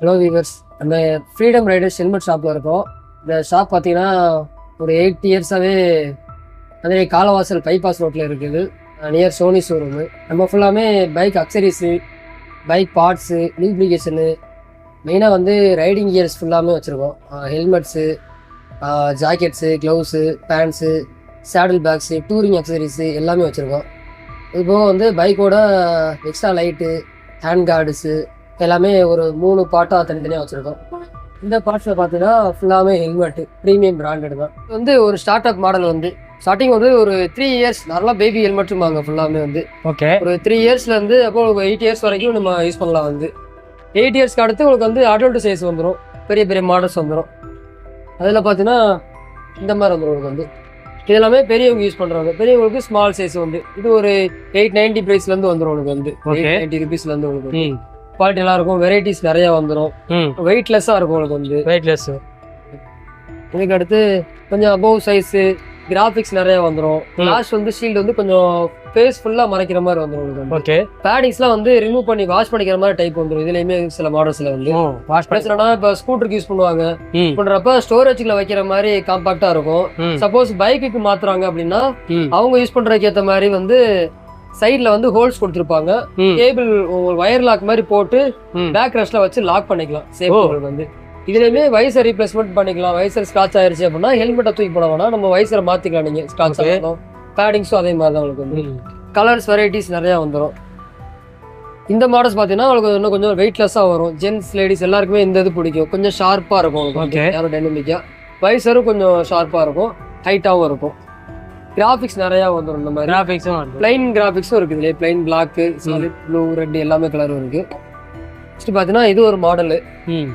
Hello viewers, நம்ம freedom Riders helmet ஷாப்பில் இருக்கோம். இந்த ஷாப் பார்த்தீங்கன்னா ஒரு 8 இயர்ஸாகவே அதே காலவாசல் பைபாஸ் ரோட்டில் இருக்குது. Near Sony showroom. நம்ம ஃபுல்லாமே bike accessories, bike parts, lubrication, மெயினாக வந்து ரைடிங் கியர்ஸ் ஃபுல்லாமே வச்சுருக்கோம். Helmets, jackets, gloves, pants, saddle bags, touring accessories எல்லாமே வச்சுருக்கோம். இது போக வந்து பைக்கோட எக்ஸ்ட்ரா லைட்டு, ஹேண்ட் கார்டுஸு எல்லாமே ஒரு 3 பார்ட்டாக தனித்தனியாக வச்சுருக்கோம். இந்த பார்ட்ஸில் பார்த்தீங்கன்னா ஃபுல்லாமே ஹெல்மெட்டு ப்ரீமியம் பிராண்டட் தான். இது வந்து ஒரு ஸ்டார்ட் அப் மாடல் வந்து ஸ்டார்டிங் வந்து ஒரு 3 இயர்ஸ் நல்லா பேபி ஹெல்மெட்டுமாங்க. ஃபுல்லாமே வந்து ஓகே, ஒரு 3 இயர்ஸ்லேருந்து அப்போ 8 இயர்ஸ் வரைக்கும் நம்ம யூஸ் பண்ணலாம். வந்து 8 இயர்ஸ்க்கு அடுத்து உங்களுக்கு வந்து அடல்ட் சைஸ் வந்துடும், பெரிய பெரிய மாடல்ஸ் வந்துடும். அதில் பார்த்தீங்கன்னா இந்த மாதிரி வந்துடும் உங்களுக்கு வந்து. இது எல்லாமே பெரியவங்க யூஸ் பண்ணுறாங்க. பெரியவங்களுக்கு ஸ்மால் சைஸ் வந்து இது ஒரு 890 ப்ரைஸ்லேருந்து வந்துடும் உங்களுக்கு வந்து. 890 ருபீஸ்லேருந்து உங்களுக்கு குவாலிட்டி நல்லா இருக்கும். வெரைட்டிஸ் நிறைய வந்துடும். வெயிட்லெஸ்ஸாக இருக்கும் உங்களுக்கு வந்து. வெயிட்லெஸ். இதுக்கு அடுத்து கொஞ்சம் அபவ் சைஸு கிராஃபிக்ஸ் நிறைய வந்துடும். கிளாஸ் வந்து ஷீல்டு வந்து கொஞ்சம் ஃபேஸ் ஃபுல்லாக மறைக்கிற மாதிரி வந்துடும் உங்களுக்கு. ஓகே, பேடிங்ஸ்லாம் வந்து ரிமூவ் பண்ணி வாஷ் பண்ணிக்கிற மாதிரி டைப் வந்துடும். இதுலேயுமே சில மாடல்ஸில் வந்து வாஷ் பேசுறேன்னா இப்போ ஸ்கூட்டருக்கு யூஸ் பண்ணுவாங்க. பண்றப்ப ஸ்டோரேஜ்ல வைக்கிற மாதிரி காம்பாக்டா இருக்கும். சப்போஸ் பைக்குக்கு மாத்துறாங்க அப்படின்னா அவங்க யூஸ் பண்றதுக்கு ஏற்ற மாதிரி வந்து சைட்ல வந்து ஹோல்ஸ் கொடுத்துருப்பாங்க. கேபிள் வயர் லாக் மாதிரி போட்டு பேக் ரெஸ்ட்ல வச்சு லாக் பண்ணிக்கலாம். சேஃப்டி வந்து இதுலயுமே வைசர் ரீப்ளேஸ்மெண்ட் பண்ணிக்கலாம். வைசர் ஸ்கிராச் ஆயிருச்சு அப்படின்னா ஹெல்மெட்டை தூக்கி போட வேணா, நம்ம வைசரை மாத்திக்கலாம். நீங்க ஸ்கிராச் ஆகணும். பேடிங்ஸும் அதே மாதிரி தான் உங்களுக்கு வந்து. கலர்ஸ் வெரைட்டிஸ் நிறைய வந்துடும். இந்த மாடல்ஸ் பார்த்தீங்கன்னா உங்களுக்கு இன்னும் கொஞ்சம் வெயிட்லெஸ்ஸாக வரும். ஜென்ஸ் லேடிஸ் எல்லாருக்குமே இந்த இது பிடிக்கும். கொஞ்சம் ஷார்ப்பாக இருக்கும் உங்களுக்கு. யாரும் டைனமிக்காக வைசரும் கொஞ்சம் ஷார்ப்பாக இருக்கும், ஹைட்டாகவும் இருக்கும். கிராஃபிக்ஸ் நிறையா வந்துடும். இந்த மாதிரி கிராஃபிக்ஸும் பிளைன் கிராஃபிக்ஸும் இருக்குது இல்லையா. Plain black, solid blue, red எல்லாமே கலரும் இருக்கு. நெக்ஸ்ட் பார்த்தீங்கன்னா இது ஒரு மாடலு.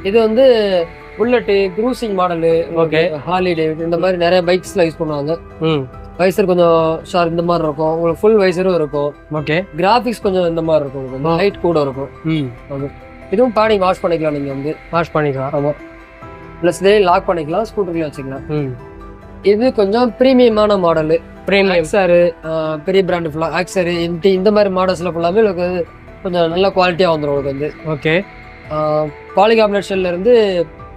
இது வந்து புல்லட்டு க்ரூசிங் மாடலு, ஹாலிடே இந்த மாதிரி நிறைய பைக்ஸ்ல யூஸ் பண்ணுவாங்க. வைசர் கொஞ்சம் ஷார்ப் இந்த மாதிரி இருக்கும். உங்களுக்கு ஃபுல் வைசரும் இருக்கும். ஓகே, கிராஃபிக்ஸ் கொஞ்சம் இந்த மாதிரி இருக்கும். ஹைட் கூட இருக்கும். இதுவும் பேடிங் வாஷ் பண்ணிக்கலாம். நீங்க வந்து வாஷ் பண்ணிக்கலாம். ஆமா, ப்ளஸ் இதே லாக் பண்ணிக்கலாம், ஸ்கூட்டர்லயே வச்சுக்கலாம். இது கொஞ்சம் ப்ரீமியமான மாடலு. ஆக்சரு, பெரிய பிராண்டு ஃபுல்லா ஆக்சரு, இந்த மாதிரி மாடல்ஸ்ல ஃபுல்லாமே உங்களுக்கு கொஞ்சம் நல்ல குவாலிட்டியா வந்துடும் உங்களுக்கு வந்து. ஓகே, பாலிகார்பனேட் ஷெல்ல இருந்து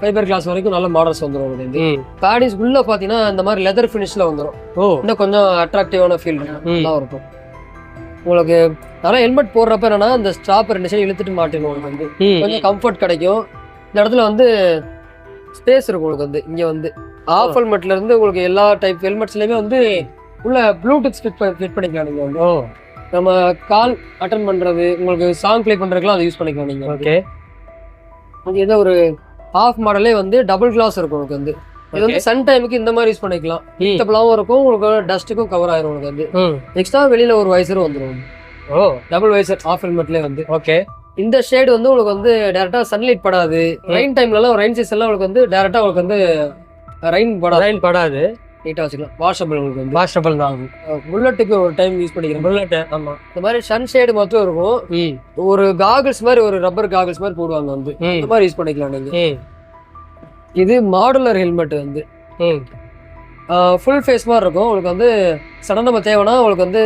ஃபைபர் கிளாஸ் வரைக்கும் நல்ல மாடல்ஸ் வந்துடும் உங்களுக்கு. பேடிஸ் உள்ள பாத்தீங்கன்னா இந்த மாதிரி லெதர் ஃபினிஷ்ல வந்துடும். இன்னும் கொஞ்சம் அட்ராக்டிவான ஃபீல் நல்லா இருக்கும் உங்களுக்கு. நல்லா ஹெல்மெட் போடுறப்ப என்னன்னா இந்த ஸ்டாப் 2 சைடு இழுத்துட்டு மாட்டணும் உங்களுக்கு வந்து. கொஞ்சம் கம்ஃபர்ட் கிடைக்கும். இந்த இடத்துல வந்து ஸ்பேஸ் இருக்கும் உங்களுக்கு வந்து. இங்க வந்து ஆஃப் ஹெல்மெட்ல இருந்து உங்களுக்கு எல்லா டைப் ஹெல்மெட்ஸ்லயுமே வந்து உள்ள ப்ளூடூத் ஃபிட் பண்ணிக்கலாம். நீங்க வந்து நம்ம கால் அட்டன் பண்றது, உங்களுக்கு சாங் பிளே பண்றதுக்குலாம் அதை யூஸ் பண்ணிக்கலாம் நீங்க. ஓகே, அது ஏதோ ஒரு ஆஃப் மாடலே வந்து டபுள் கிளாஸ் இருக்கும் உங்களுக்கு வந்து. இது வந்து சன் டைமுக்கு இந்த மாதிரி யூஸ் பண்ணிக்கலாம். டபுளாவும் இருக்கும், உங்களுக்கு டஸ்ட்டுக்கும் கவர் ஆயிரும் உங்களுக்கு வந்து. எக்ஸ்ட்ரா வெளியில ஒரு வைசரும் வந்துடும். டபுள் வைசர் ஆஃப் ஹெல்மெட்லேயே வந்து. ஓகே, இந்த ஷேடு வந்து உங்களுக்கு வந்து டைரக்டா சன்லைட் படாது. ரெயின் டைம்லலாம் ரெயின் சீசன்லாம் உங்களுக்கு வந்து டைரக்டா உங்களுக்கு வந்து ரெயின் படாது. நீட்டா வச்சுக்கலாம். வாஷபிள் உங்களுக்கு வந்து. வாஷபிள் தான். புல்லட்டுக்கு ஒரு டைம் யூஸ் பண்ணிக்கிறேன். புல்லட். ஆமா, இந்த மாதிரி சன் ஷேடு மட்டும் இருக்கும். ஒரு காகிள்ஸ் மாதிரி, ஒரு ரப்பர் காகிள்ஸ் மாதிரி போடுவாங்க வந்து. இந்த மாதிரி யூஸ் பண்ணிக்கலாம் நீங்க. இது மாடுலர் ஹெல்மெட் வந்து ஃபுல் ஃபேஸ் மாதிரி இருக்கும். உங்களுக்கு வந்து சடனா நம்ம தேவைன்னா உங்களுக்கு வந்து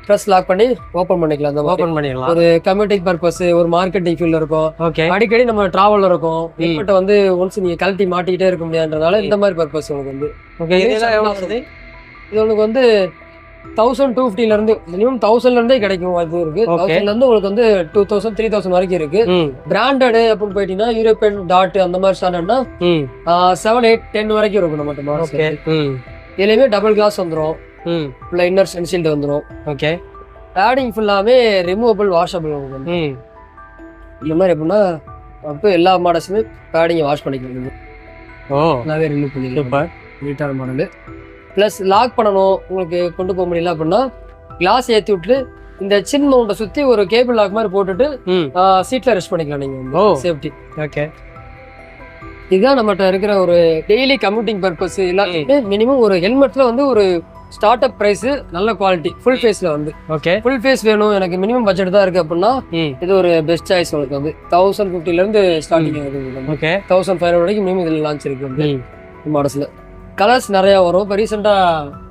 ப்ரெஸ் லாக் பண்ணி ஓப்பன் பண்ணிக்கலாம். அந்த ஓப்பன் பண்ணிடலாம். ஒரு கம்யூட்டிங் பர்பஸ், ஒரு மார்க்கெட்டிங் ஃபீல்ட் இருக்கும். ஓகே, அடிக்கடி நம்ம டிராவல்ல இருக்கும். ஹெல்மெட்டை வந்து ஒன்ஸ் நீங்க கழட்டி மாட்டிக்கிட்டே இருக்க முடியாதுன்றதால இந்த மாதிரி பர்பஸ் உங்களுக்கு வந்து. ஓகே, இதெல்லாம் எவ்வளவு வருது? இது உங்களுக்கு வந்து 1250 இருந்து மினிமம் 1000 இருந்தே கிடைக்கும். அது இருக்கு 1000 இருந்து உங்களுக்கு வந்து 2000 3000 வரைக்கும் இருக்கு. பிராண்டட் அப்படின்னு போயிட்டீங்கன்னா யூரோப்பியன் டாட் அந்த மாதிரி ஸ்டாண்டர்ட்னா 7 8 10 வரைக்கும் இருக்கும் நம்மகிட்ட. இதுலயுமே டபுள் கிளாஸ் வந்துடும். இன்னர் சென்சில்டு வந்துடும். ஓகே, பேடிங் ஃபுல்லாமே ரிமூவபிள், வாஷபிள். இந்த மாதிரி எப்படின்னா அப்போ எல்லா மாடல்ஸுமே பேடிங்கை வாஷ் பண்ணிக்கலாம். நல்லாவே ரிமூவ் பண்ணிக்கலாம். நீட்டான மாடலு. ப்ளஸ் லாக் பண்ணணும், உங்களுக்கு கொண்டு போக முடியல அப்படின்னா கிளாஸ் ஏற்றி விட்டு இந்த சின் மவுண்டை சுற்றி ஒரு கேபிள் லாக் மாதிரி போட்டுட்டு சீட்டில் ரெஸ்ட் பண்ணிக்கலாம் நீங்கள். சேஃப்டி. ஓகே, இதுதான் நம்மகிட்ட இருக்கிற ஒரு டெய்லி கம்யூட்டிங் பர்பஸ். எல்லாத்துக்குமே மினிமம் ஒரு ஹெல்மெட்ல வந்து ஒரு ஸ்டார்ட் அப் பிரைஸ், நல்ல குவாலிட்டி, ஃபுல் ஃபேஸ்ல வந்து. ஓகே, ஃபுல் ஃபேஸ் வேணும் எனக்கு, மினிமம் பட்ஜெட் தான் இருக்கு அப்படின்னா இது ஒரு பெஸ்ட் சாய்ஸ் உங்களுக்கு வந்து. 1050 இருந்து ஸ்டார்டிங் இருக்கு. ஓகே, 1500 வரைக்கும் மினிமம் இதில் லான்ச் இருக்கு வந்து மாடல்ஸ்ல. கலர்ஸ் நிறைய வரும். இப்போ ரீசெண்டா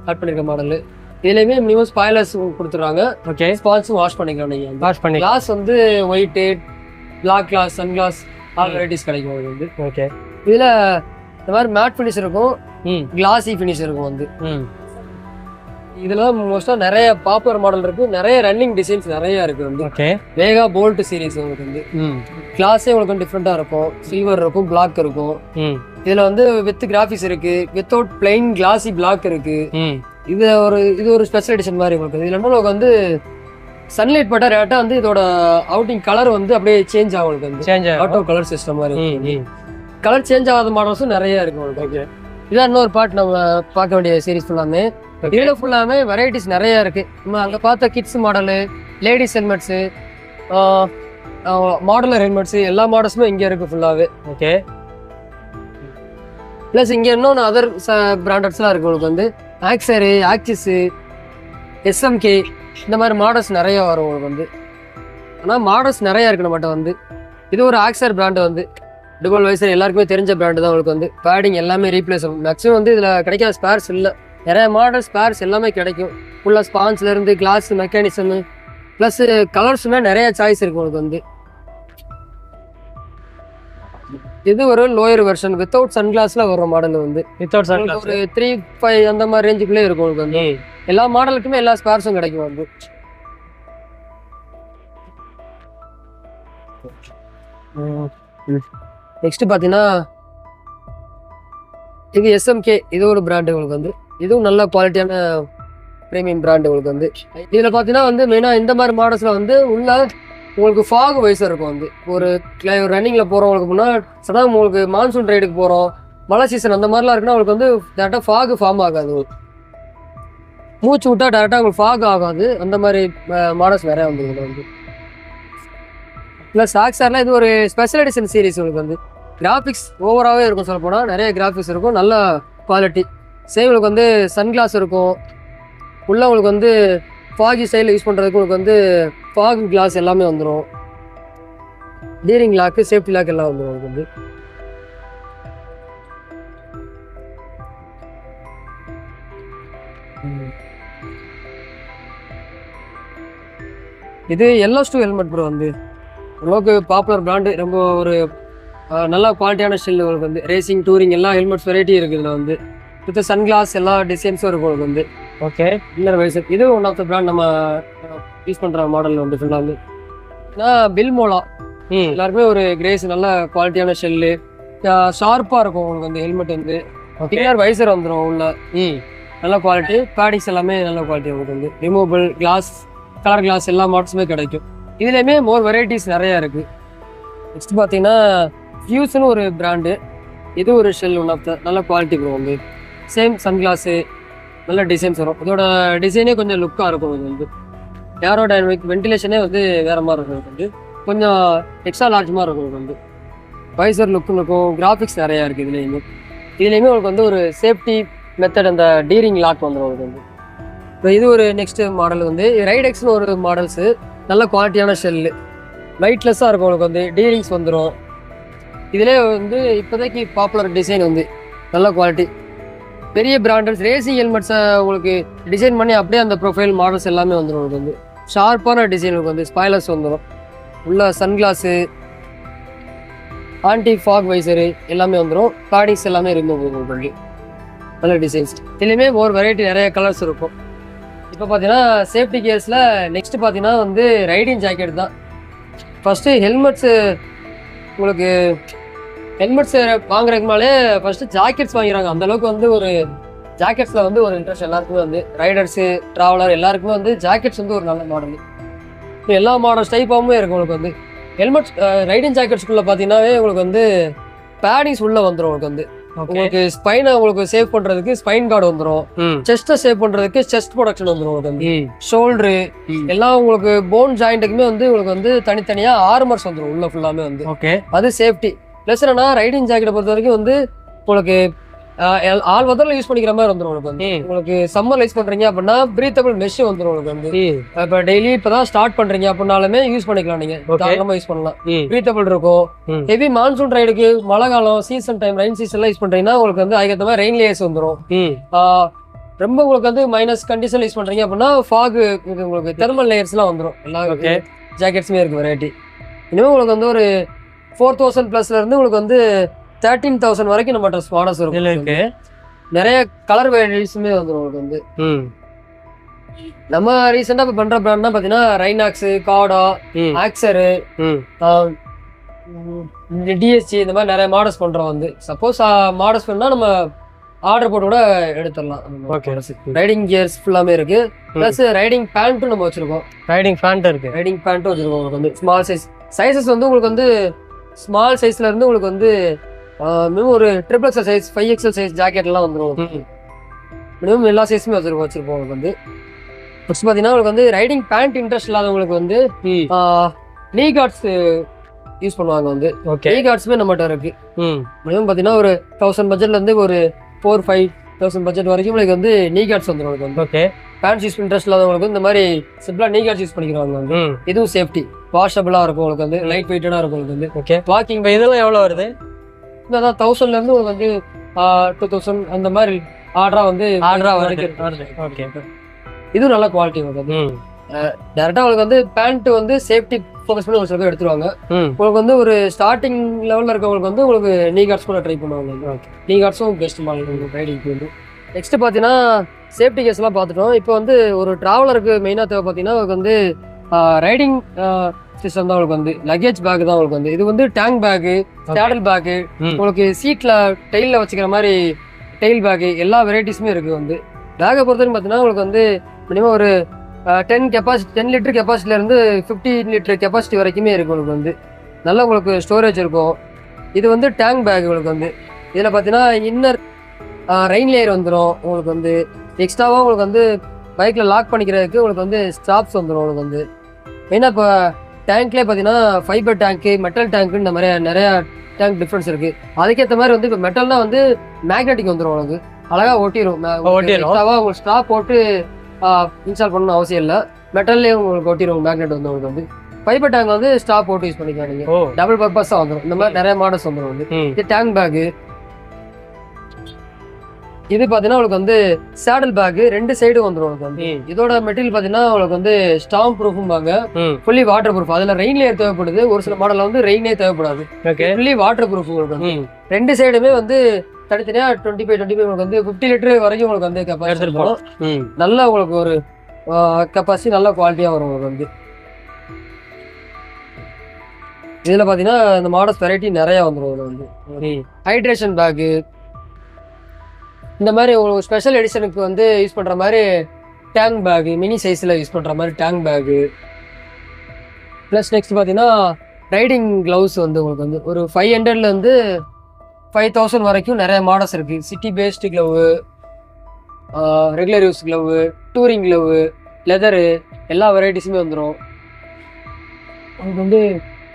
ஆட் பண்ணிருக்க மாடல். இதுலயுமே மினிமம் ஸ்பாய்லர்ஸ் கொடுத்துறாங்க. ஓகே, ஸ்பாட்ஸும் வாஷ் பண்ணிக்கலாம் நீங்க. வாஷ் பண்ணி. கிளாஸ் வந்து white, black glass, sun glass all varieties கிடைக்கும் உங்களுக்கு வந்து. ஓகே. இதுல இந்த மாதிரி மேட் ஃபினிஷ் இருக்கும், ம் கிளாசி ஃபினிஷ் இருக்கும் வந்து. ம் இதுல மோஸ்டா நிறைய பாப்புலர் மாடல் இருக்கு, நிறைய ரன்னிங் டிசைன்ஸ் நிறைய இருக்கு வந்து. ஓகே. வேகா போல்ட் சீரிஸ் உங்களுக்கு வந்து ம் கிளாஸே உங்களுக்கு டிஃப்ரெண்டா இருக்கும், சில்வர் இருக்கும், பிளாக் இருக்கும். ம் இதுல வந்து வித் கிராஃபிக்ஸ் இருக்கு, வித்தவுட் பிளைன் கிளாசி பிளாக் இருக்கு. ம் இது ஒரு ஸ்பெஷல் எடிஷன் மாதிரி உங்களுக்கு. இதுல உங்களுக்கு வந்து சன்லைட் பட்டா ரேட்டா வந்து இதோட அவுட்டிங் கலர் வந்து அப்படியே சேஞ்ச் ஆகும் உங்களுக்கு வந்து. சேஞ்ச் ஆட்டோ கலர் சிஸ்டம் மாதிரி ம் கலர் சேஞ்ச் ஆகாத மாடல்ஸும் நிறைய இருக்கு உங்களுக்கு. ஓகே. இதான் இன்னொரு பார்ட் நம்ம பார்க்க வேண்டிய சீரிஸ் ஃபுல்லாமே. இதுல ஃபுல்லாமே வெரைட்டிஸ் நிறைய இருக்கு. நம்ம அங்க பார்த்த kids model, ladies helmets, modular helmets, எல்லா மாடல்ஸுமே இங்க இருக்கு ஃபுல்லாவே. ஓகே. பிளஸ் இங்க இன்னொன்று அதர் பிராண்டட்ஸ்லாம் இருக்கு உங்களுக்கு வந்து. ஆக்சரு, ஆக்சிஸு, எஸ்எம்கே இந்த மாதிரி மாடல்ஸ் நிறைய வரும் உங்களுக்கு வந்து. ஆனால் மாடல்ஸ் நிறைய இருக்கு நம்மகிட்ட வந்து. இது ஒரு ஆக்சர் பிராண்டு வந்து, டுவல் வைசர் எல்லாருக்குமே தெரிஞ்ச பிராண்டு தான் உங்களுக்கு வந்து. பேடிங் எல்லாமே ரீப்ளேஸ் ஆகும். மேக்ஸிமம் வந்து இதில் கிடைக்காத ஸ்பேர்ஸ் இல்லை, நிறைய மாடல் ஸ்பேர்ஸ் எல்லாமே கிடைக்கும். ஃபுல்லாக ஸ்பான்ஸ்லேருந்து கிளாஸ் மெக்கானிசமு ப்ளஸ் கலர்ஸுமே நிறைய சாய்ஸ் இருக்கு உங்களுக்கு வந்து. இது ஒரு லோயர் வெர்ஷன் வித்தவுட் சன்கிளாஸ்ல வர மாடல் வந்து. வித்தவுட் சன்கிளாஸ் ஒரு 3-5 அந்த மாதிரி ரேஞ்சுக்குள்ளே இருக்கும் உங்களுக்கு வந்து. எல்லா மாடலுக்குமே எல்லா ஸ்பேர்ஸும் கிடைக்கும் வந்து. நெக்ஸ்ட் பார்த்தீங்கன்னா இது எஸ்எம்கே, இது ஒரு பிராண்டு உங்களுக்கு வந்து. இதுவும் நல்ல குவாலிட்டியான ப்ரீமியம் பிராண்டு உங்களுக்கு வந்து. இதில் பார்த்தீங்கன்னா வந்து மெயினாக இந்த மாதிரி மாடல்ஸில் வந்து உள்ள உங்களுக்கு ஃபாக் வைசர் இருக்கும் வந்து. ஒரு ரன்னிங்கில் போகிறவங்களுக்கு முன்னாடி சடா உங்களுக்கு மான்சூன் ரைடுக்கு போகிறோம், மழை சீசன் அந்த மாதிரிலாம் இருக்குன்னா உங்களுக்கு வந்து டேரெக்டாக ஃபாக் ஃபார்ம் ஆகாது. மூச்சு விட்டா டேரெக்டாக உங்களுக்கு ஃபாக் ஆகாது. அந்த மாதிரி மாடல்ஸ் நிறையா வந்துருக்கு வந்து. ப்ளஸ் ஆக்ஸார்லாம் இது ஒரு ஸ்பெஷல் எடிஷன் சீரிஸ் உங்களுக்கு வந்து. கிராஃபிக்ஸ் ஓவராகவே இருக்கும், சொல்ல போனால் நிறைய கிராஃபிக்ஸ் இருக்கும், நல்ல குவாலிட்டி. சேம் உங்களுக்கு வந்து சன்கிளாஸ் இருக்கும், உள்ள உங்களுக்கு வந்து ஃபாகி ஸ்டைலில் யூஸ் பண்ணுறதுக்கு உங்களுக்கு வந்து ஃபாக் கிளாஸ் எல்லாமே வந்துடும். டீரிங் லாக்கு, சேஃப்டி லாக் எல்லாம் வந்துடும் உங்களுக்கு வந்து. இது எல்எஸ்2 ஹெல்மெட் ப்ரோ வந்து ஓரளவுக்கு பாப்புலர் பிராண்டு. ரொம்ப ஒரு நல்ல குவாலிட்டியான ஸ்டில் உங்களுக்கு வந்து. ரேசிங், டூரிங் எல்லா ஹெல்மெட்ஸ் வெரைட்டி இருக்குது இதில் வந்து. வித் சன்கிளாஸ் எல்லா டிசைன்ஸும் இருக்கும் உங்களுக்கு வந்து. ஓகே. இன்னர் வைசர் இது ஒன் ஆஃப் த பிராண்ட் நம்ம யூஸ் பண்ணுற மாடல் வந்து ஃபுல்லாக வந்து. பில் மோலா எல்லாருக்குமே ஒரு கிரேஸ், நல்ல குவாலிட்டியான ஷெல்லு, ஷார்ப்பாக இருக்கும் உங்களுக்கு வந்து. ஹெல்மெட் வந்து இன்னர் வைசர் வந்துடும் உள்ள, நல்ல குவாலிட்டி. பேடிங்ஸ் எல்லாமே நல்ல குவாலிட்டி உங்களுக்கு வந்து. ரிமூவபிள் கிளாஸ், கலர் கிளாஸ் எல்லா மாடல்ஸுமே கிடைக்கும். இதுலேயுமே மோர் வெரைட்டிஸ் நிறையா இருக்குது. நெக்ஸ்ட் பார்த்தீங்கன்னா ஃபியூஸ்னு ஒரு பிராண்டு. இது ஒரு ஷெல், ஒன் ஆஃப் த நல்ல குவாலிட்டி ப்ரோ வந்து. சேம் சன்கிளாஸு, நல்ல டிசைன்ஸ் வரும். இதோட டிசைனே கொஞ்சம் லுக்காக இருக்கும். இது வந்து ஏரோ டைனமிக் வென்டிலேஷனே வந்து வேறு மாதிரி இருக்கும் வந்து. கொஞ்சம் எக்ஸ்ட்ரா லார்ஜ் மாதிரி இருக்கும் வந்து. வைசர் லுக்கும் இருக்கும், கிராஃபிக்ஸ் நிறையா இருக்குது இதுலேயுமே. இதுலேயுமே உங்களுக்கு வந்து ஒரு சேஃப்டி மெத்தட், அந்த டீரிங் லாக் வந்துடும் உங்களுக்கு வந்து. இப்போ இது ஒரு நெக்ஸ்ட் மாடல் வந்து ரைடெக்ஸ்னு ஒரு மாடல்ஸு. நல்ல குவாலிட்டியான ஷெல்லு, வெயிட்லெஸ்ஸாக இருக்கும் உங்களுக்கு வந்து. டீரிங்ஸ் வந்துடும். இதிலே வந்து இப்போதைக்கு பாப்புலர் டிசைன் வந்து நல்ல குவாலிட்டி. பெரிய பிராண்டட்ஸ் ரேசிங் ஹெல்மெட்ஸை உங்களுக்கு டிசைன் பண்ணி அப்படியே அந்த ப்ரொஃபைல் மாடல்ஸ் எல்லாமே வந்துடும் உங்களுக்கு வந்து. ஷார்ப்பான டிசைனுக்கு வந்து ஸ்பாய்லர்ஸ் வந்துடும். உள்ள சன்கிளாஸு, ஆன்டி ஃபாக் வைசரு எல்லாமே வந்துடும். பேடிங்ஸ் எல்லாமே ரிமூவ் உங்களுக்கு நல்ல டிசைன்ஸ். இதுலேயுமே ஒரு வெரைட்டி நிறைய கலர்ஸ் இருக்கும். இப்போ பார்த்தீங்கன்னா சேஃப்டி கேர்ஸில் நெக்ஸ்ட் பார்த்தீங்கன்னா வந்து ரைடிங் ஜாக்கெட் தான். ஃபஸ்ட்டு ஹெல்மெட்ஸு உங்களுக்கு ஹெல்மெட்ஸ் வாங்குறதுக்குனாலே ஃபர்ஸ்ட் ஜாக்கெட்ஸ் வாங்கிறாங்க. அந்த அளவுக்கு வந்து ஒரு ஜாக்கெட்ஸில் வந்து ஒரு இன்ட்ரெஸ்ட் எல்லாருக்குமே வந்து. ரைடர்ஸு, ட்ராவலர் எல்லாருக்குமே வந்து ஜாக்கெட்ஸ் வந்து ஒரு நல்ல மாடல். இப்போ எல்லா மாடல்ஸ் டைப்பாகவுமே இருக்கும் உங்களுக்கு வந்து. ஹெல்மெட்ஸ் ரைடிங் ஜாக்கெட்ஸ்குள்ளே பார்த்தீங்கன்னாவே உங்களுக்கு வந்து பேடிங்ஸ் உள்ளே வந்துடும் உங்களுக்கு வந்து. உங்களுக்கு ஸ்பைனை உங்களுக்கு சேவ் பண்ணுறதுக்கு ஸ்பைன் கார்டு வந்துடும். செஸ்ட்டை சேவ் பண்ணுறதுக்கு செஸ்ட் ப்ரொடக்ஷன் வந்துடும் உங்களுக்கு வந்து. ஷோல்டரு எல்லாம் உங்களுக்கு போன் ஜாயிண்ட்டுக்குமே வந்து உங்களுக்கு வந்து தனித்தனியாக ஆர்மர்ஸ் வந்துடும் உள்ள ஃபுல்லாமே வந்து. ஓகே. அது சேஃப்டி. ப்ளஸ் என்னன்னா ரைடிங் ஜாக்கெட்டை பொறுத்த வரைக்கும் வந்து உங்களுக்கு ஆல் வெதர்ல யூஸ் பண்ணிக்கிற மாதிரி வந்துடும் உங்களுக்கு வந்து. உங்களுக்கு சம்மர்ல யூஸ் பண்றீங்க அப்படின்னா பிரீத்தபிள் மெஷ் வந்துடும் உங்களுக்கு வந்து. இப்போ டெய்லி இப்பதான் ஸ்டார்ட் பண்றீங்க அப்படின்னாலுமே யூஸ் பண்ணிக்கலாம், நீங்க தாராளமா யூஸ் பண்ணலாம். பிரீத்தபிள் இருக்கும். ஹெவி மான்சூன் ரைடுக்கு, மழை காலம், சீசன் டைம், ரெயின் சீசன்ல யூஸ் பண்றீங்கன்னா உங்களுக்கு வந்து அதுக்கேற்ற மாதிரி ரெயின் லேயர்ஸ் வந்துடும். ரொம்ப உங்களுக்கு வந்து மைனஸ் கண்டிஷன்ல யூஸ் பண்றீங்க அப்படின்னா ஃபாக் உங்களுக்கு தெர்மல் லேயர்ஸ்லாம் வந்துடும். எல்லா ஜாக்கெட்ஸுமே இருக்கு வெரைட்டி. இனிமேல் உங்களுக்கு வந்து ஒரு 4000 ப்ளஸ்ல இருந்து உங்களுக்கு வந்து 13,000 வரைக்கும் நம்ம மாடல்ஸ் இதுல இருக்கும். இருக்கு. நிறைய கலர் வேரியேஷனுமே வந்துடும் உங்களுக்கு வந்து. நம்ம ரீசெண்டா இப்போ பண்ற பிராண்ட்னா பாத்தீங்கன்னா ரைனாக்ஸ், காடா, ஆக்சரு, டிஎஸ்சி இந்த மாதிரி நிறைய மாடல்ஸ் பண்றோம் வந்து. சப்போஸ் மாடல்ஸ் வேணும்னா நம்ம ஆர்டர் போட்டு கூட எடுத்துடலாம். ஓகே. ரைடிங் கியர்ஸ் ஃபுல்லாமே இருக்கு. பிளஸ் ரைடிங் பேண்ட்டும் நம்ம வச்சிருக்கோம். ரைடிங் பேண்ட் இருக்கு. ரைடிங் பேண்ட்டும் வச்சிருக்கோம் உங்களுக்கு வந்து. ஸ்மால் சைஸஸ் வந்து உங்களுக்கு வந்து ஸ்மால் சைஸ்ல இருந்து உங்களுக்கு வந்து மினிமம் ஒரு XXL சைஸ் 5XL சைஸ் ஜாக்கெட்லாம் வந்துடும். மினிமம் எல்லா சைஸுமே வச்சிருப்போம் உங்களுக்கு வந்து. நெக்ஸ்ட் பார்த்தீங்கன்னா உங்களுக்கு வந்து ரைடிங் பேண்ட் இன்ட்ரெஸ்ட் இல்லாதவங்களுக்கு வந்து நீ கார்ட்ஸ் யூஸ் பண்ணுவாங்க வந்து. நீ கார்ட்ஸுமே நம்மகிட்ட இருக்கு. மினிமம் பார்த்தீங்கன்னா ஒரு 1000 பட்ஜெட்ல இருந்து ஒரு 4-5,000 பட்ஜெட் வரைக்கும் உங்களுக்கு வந்து நீ கார்ட்ஸ் வந்துடும் உங்களுக்கு வந்து. ஓகே. பேண்ட் யூஸ் இன்ட்ரெஸ்ட் இல்லாதவங்களுக்கு இந்த மாதிரி சிம்பிளா நீ கார்ட்ஸ் யூஸ் பண்ணிக்கிறாங்க வந்து. இதுவும் சேஃப்டி, வாஷபிளா இருக்கும் உங்களுக்கு வந்து. லைட் வெயிட்டடா இருக்கும் உங்களுக்கு வந்து. ஓகே. வாக்கிங் இதெல்லாம் எவ்வளவு வருது? அதான் 1000ல இருந்து உங்களுக்கு வந்து 2000 அந்த மாதிரி ஆர்டரா வருது. ஓகே. இதுவும் நல்ல குவாலிட்டி உங்களுக்கு. டேரக்டா உங்களுக்கு வந்து பேண்ட் வந்து சேஃப்டி ஃபோக்கஸ் பண்ணி ஒரு சில பேர் எடுத்துருவாங்க. உங்களுக்கு வந்து ஒரு ஸ்டார்டிங் லெவல்ல இருக்கவங்களுக்கு வந்து உங்களுக்கு நீ கார்ட்ஸ் கூட ட்ரை பண்ணுவாங்க. நீ கார்ட்ஸும் பெஸ்ட் மாடல் ரைடிங்க்கு வந்து. நெக்ஸ்ட் பார்த்தீங்கன்னா சேஃப்டி கேஸ் எல்லாம் பார்த்துட்டோம். இப்போ வந்து ஒரு டிராவலருக்கு மெயினாக தேவை பார்த்தீங்கன்னா உங்களுக்கு வந்து ரைடிங் சிஸ்டம் தான் உங்களுக்கு வந்து. லக்கேஜ் பேக் தான் உங்களுக்கு வந்து. இது வந்து டேங்க் பேக்கு, சேடல் பேக்கு, உங்களுக்கு சீட்ல டெயில வச்சுக்கிற மாதிரி டெயில் பேக்கு, எல்லா வெரைட்டிஸுமே இருக்கு வந்து. பேக்கை பொறுத்தவரைக்கும் பார்த்தீங்கன்னா உங்களுக்கு வந்து மினிமம் ஒரு 10 லிட்டர் கெப்பாசிட்டில இருந்து 50 லிட்டர் கெப்பாசிட்டி வரைக்குமே இருக்கு உங்களுக்கு வந்து. நல்லா உங்களுக்கு ஸ்டோரேஜ் இருக்கும். இது வந்து டேங்க் பேக் உங்களுக்கு வந்து. இதில் பார்த்தீங்கன்னா இன்னர் ரெயின் லேயர் வந்துடும் உங்களுக்கு வந்து. எக்ஸ்ட்ராவாக உங்களுக்கு வந்து பைக்கில் லாக் பண்ணிக்கிறதுக்கு உங்களுக்கு வந்து ஸ்டாப்ஸ் வந்துடும் உங்களுக்கு வந்து. மெயினாக இப்போ டேங்க்லேயே பார்த்தீங்கன்னா ஃபைபர் டேங்க்கு, மெட்டல் டேங்க்கு, இந்த மாதிரி நிறையா டேங்க் டிஃப்ரென்ஸ் இருக்குது. அதுக்கேற்ற மாதிரி வந்து இப்போ மெட்டல்னா வந்து மேக்னெட்டிக் வந்துடும் உங்களுக்கு. அழகாக ஒட்டிடும். எக்ஸ்ட்ராவாக உங்களுக்கு ஸ்டாப் போட்டு இன்ஸ்டால் பண்ணணும் அவசியம் இல்லை. மெட்டல்லேயே உங்களுக்கு ஒட்டிடும் மேக்னெட் வந்து உங்களுக்கு வந்து. ஃபைபர் டேங்க் வந்து ஸ்டாப் போட்டு யூஸ் பண்ணிக்கலாம் நீங்கள். டபுள் பர்பஸாக வந்துடும். இந்த மாதிரி நிறைய மாடல்ஸ் வந்துடும் வந்து. இது டேங்க் பேக்கு. இது பார்த்தீங்கன்னா உங்களுக்கு வந்து சேடல் பேக், 2 சைடும் வந்துடும் உங்களுக்கு வந்து. இதோட மெட்டீரியல் பார்த்தீங்கன்னா உங்களுக்கு வந்து ஸ்டாம் ப்ரூஃபாங்க, ஃபுல்லி வாட்டர் ப்ரூஃப். அதில் ரெயின் லேயர் தேவைப்படுது. ஒரு சில மாடலில் வந்து ரெயினே தேவைப்படாது. ஃபுல்லி வாட்டர் ப்ரூஃப் உங்களுக்கு வந்து. 2 சைடுமே வந்து தனித்தனியா 25 உங்களுக்கு வந்து 50 லிட்டர் வரைக்கும் உங்களுக்கு வந்து கெப்பாசிட்டி இருக்கும். நல்லா உங்களுக்கு ஒரு கெப்பாசிட்டி நல்ல குவாலிட்டியாக வரும் உங்களுக்கு வந்து. இதில் பார்த்தீங்கன்னா இந்த மாடல்ஸ் வெரைட்டி நிறையா வந்துடும். இதில் வந்து ஹைட்ரேஷன் பேக்கு, இந்த மாதிரி உங்களுக்கு ஸ்பெஷல் எடிஷனுக்கு வந்து யூஸ் பண்ணுற மாதிரி டேங்க் பேக்கு, மினி சைஸில் யூஸ் பண்ணுற மாதிரி டேங்க் பேக்கு. ப்ளஸ் நெக்ஸ்ட் பார்த்தீங்கன்னா ரைடிங் க்ளவுஸ் வந்து உங்களுக்கு வந்து ஒரு 500லேருந்து 5000 வரைக்கும் நிறைய மாடல்ஸ் இருக்குது. City based glove, regular use glove, touring glove, leather, எல்லா வெரைட்டிஸுமே வந்துடும் உங்களுக்கு வந்து.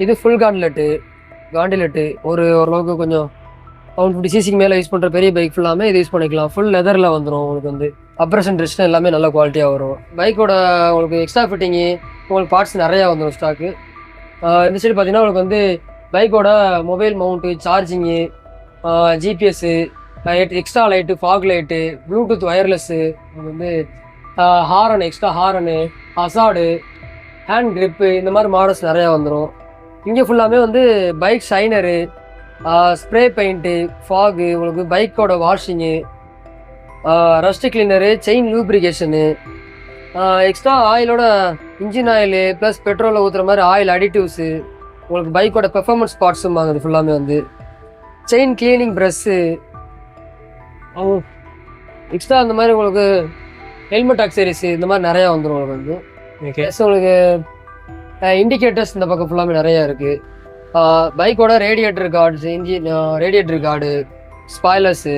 இது ஃபுல் காண்டிலெட்டு ஓரளவுக்கு கொஞ்சம் 150 சிசிக்கு மேலே யூஸ் பண்ணுற பெரிய பைக் ஃபுல்லாமே இது யூஸ் பண்ணிக்கலாம். ஃபுல் லெதரில் வந்துடும் உங்களுக்கு வந்து. அப்ரேஷன் ரெஸ்டன் எல்லாமே நல்ல குவாலிட்டியாக வரும். பைக்கோட உங்களுக்கு எக்ஸ்ட்ரா ஃபிட்டிங்கு உங்களுக்கு பார்ட்ஸ் நிறையா வந்துடும் ஸ்டாக்கு. இந்த சைடு பார்த்தீங்கன்னா உங்களுக்கு வந்து பைக்கோட mobile mount, charging, GPS, extra light, fog light, bluetooth wireless, உங்களுக்கு வந்து horn, extra horn, hazard, hand grip, இந்த மாதிரி மாடல்ஸ் நிறையா வந்துடும். இங்கே ஃபுல்லாமே வந்து bike shiner, spray paint, fog, உங்களுக்கு பைக்கோட washing, rust cleaner, chain lubrication, எக்ஸ்ட்ரா ஆயிலோட இன்ஜின் ஆயிலு ப்ளஸ் பெட்ரோலில் ஊற்றுற மாதிரி ஆயில் அடிட்டிவ்ஸு, உங்களுக்கு பைக்கோட பெர்ஃபார்மன்ஸ் பார்ட்ஸும் வாங்குது ஃபுல்லாமே வந்து. செயின் கிளீனிங் ப்ரெஷ்ஷு, எக்ஸ்ட்ரா அந்த மாதிரி உங்களுக்கு ஹெல்மெட் அக்சரிஸு, இந்த மாதிரி நிறையா வந்துடும் உங்களுக்கு வந்து. ப்ளஸ் உங்களுக்கு இண்டிகேட்டர்ஸ் இந்த பக்கம் ஃபுல்லாமே நிறையா இருக்குது. பைக்கோட radiator guards, engine radiator guard, spoilers,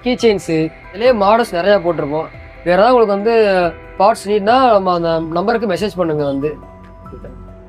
key chains, இதுலேயே மாடல்ஸ் நிறையா போட்டிருப்போம். வேறு ஏதாவது உங்களுக்கு வந்து பார்ட்ஸ் நீட்னா நம்ம அந்த நம்பருக்கு மெசேஜ் பண்ணுங்கள் வந்து.